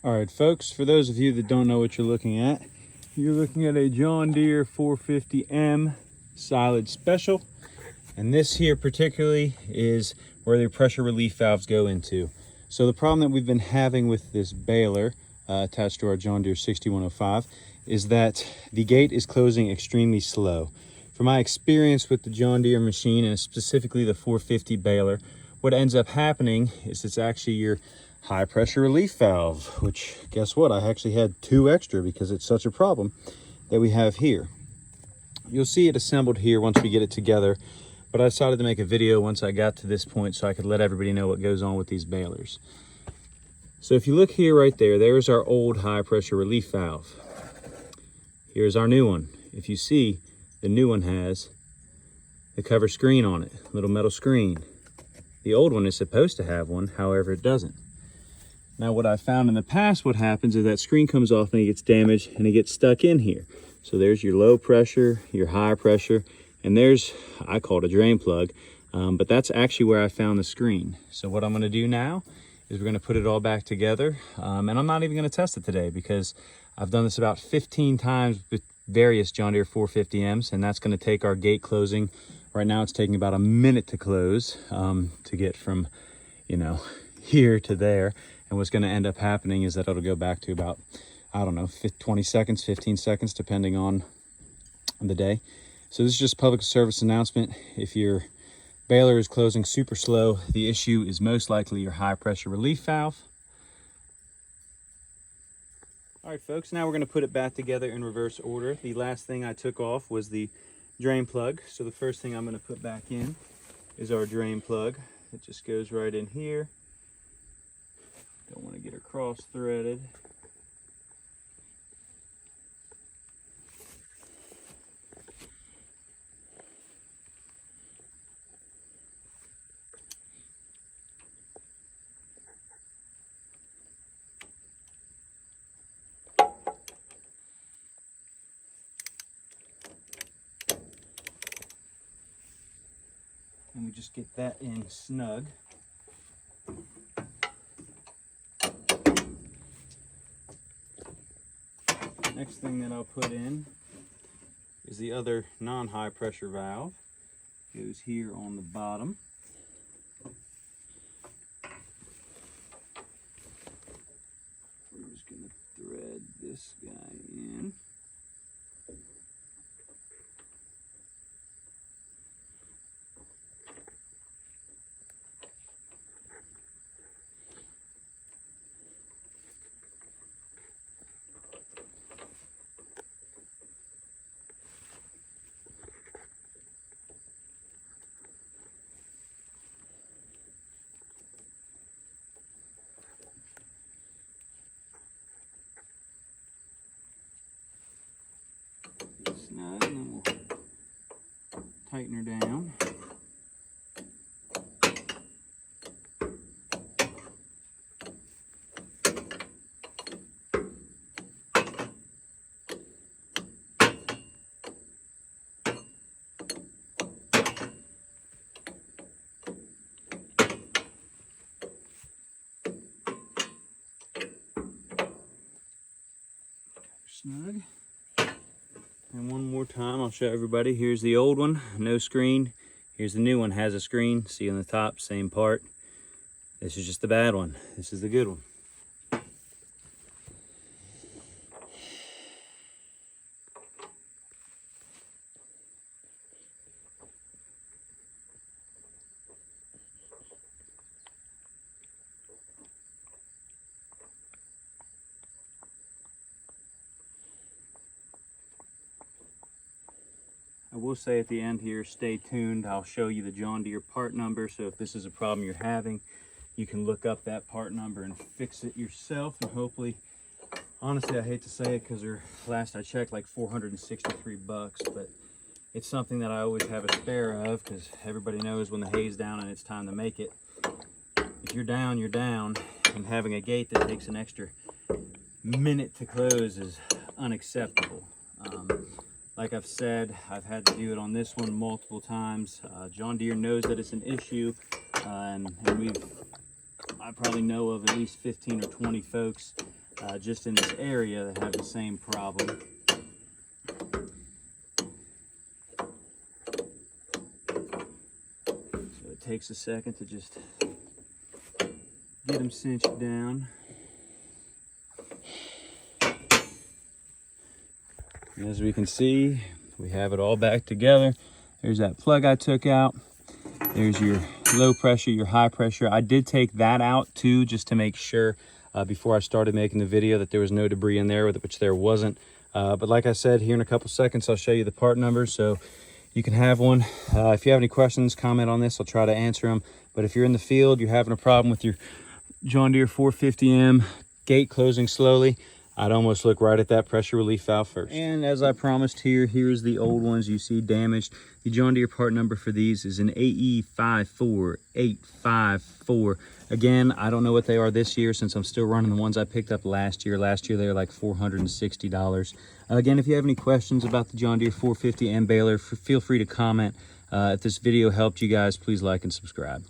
All right, folks, for those of you that don't know what you're looking at a John Deere 450M silage special. And this here particularly is where the pressure relief valves go into. So the problem that we've been having with this baler attached to our John Deere 6105 is that the gate is closing extremely slow. From my experience with the John Deere machine, and specifically the 450 baler, what ends up happening is it's actually your high pressure relief valve, which guess what? I actually had 2 extra because it's such a problem that we have here. You'll see it assembled here once we get it together, but I decided to make a video once I got to this point so I could let everybody know what goes on with these balers. So if you look here right there, there's our old high pressure relief valve. Here's our new one. If you see, the new one has the cover screen on it, little metal screen. The old one is supposed to have one, however it doesn't. Now what I found in the past, what happens is that screen comes off and it gets damaged and it gets stuck in here. So there's your low pressure, your high pressure, and there's, I call it a drain plug, but that's actually where I found the screen. So what I'm gonna do now is we're gonna put it all back together, and I'm not even gonna test it today because I've done this about 15 times with various John Deere 450Ms, and that's gonna take our gate closing. Right now it's taking about a minute to close, to get from, here to there. And what's going to end up happening is that it'll go back to about, I don't know, 20 seconds, 15 seconds, depending on the day. So this is just a public service announcement. If your baler is closing super slow, the issue is most likely your high pressure relief valve. All right, folks, now we're going to put it back together in reverse order. The last thing I took off was the drain plug. So the first thing I'm going to put back in is our drain plug. It just goes right in here. Don't want to get her cross threaded. And we just get that in snug. Next thing that I'll put in is the other non-high pressure valve. Goes here on the bottom. We're just going to thread this guy in. Snug, and then we'll tighten her down. Snug. And one more time, I'll show everybody. Here's the old one, no screen. Here's the new one, has a screen. See on the top, same part. This is just the bad one. This is the good one. I will say at the end here, stay tuned. I'll show you the John Deere part number. So if this is a problem you're having, you can look up that part number and fix it yourself. And hopefully, honestly, I hate to say it because last I checked, like 463 bucks, but it's something that I always have a spare of because everybody knows when the hay's down and it's time to make it. If you're down, you're down. And having a gate that takes an extra minute to close is unacceptable. Like I've said, I've had to do it on this one multiple times. John Deere knows that it's an issue, and I probably know of at least 15 or 20 folks just in this area that have the same problem. So it takes a second to just get them cinched down. And as we can see, we have it all back together. There's that plug I took out. There's your low pressure, your high pressure. I did take that out too, just to make sure before I started making the video that there was no debris in there, which there wasn't. But like I said, here in a couple seconds, I'll show you the part numbers so you can have one. If you have any questions, comment on this. I'll try to answer them. But if you're in the field, you're having a problem with your John Deere 450M gate closing slowly, I'd almost look right at that pressure relief valve first. And as I promised here, here's the old ones you see damaged. The John Deere part number for these is an AE54854. Again, I don't know what they are this year since I'm still running the ones I picked up last year. Last year they were like $460. Again, if you have any questions about the John Deere 450M baler, feel free to comment. If this video helped you guys, please like and subscribe.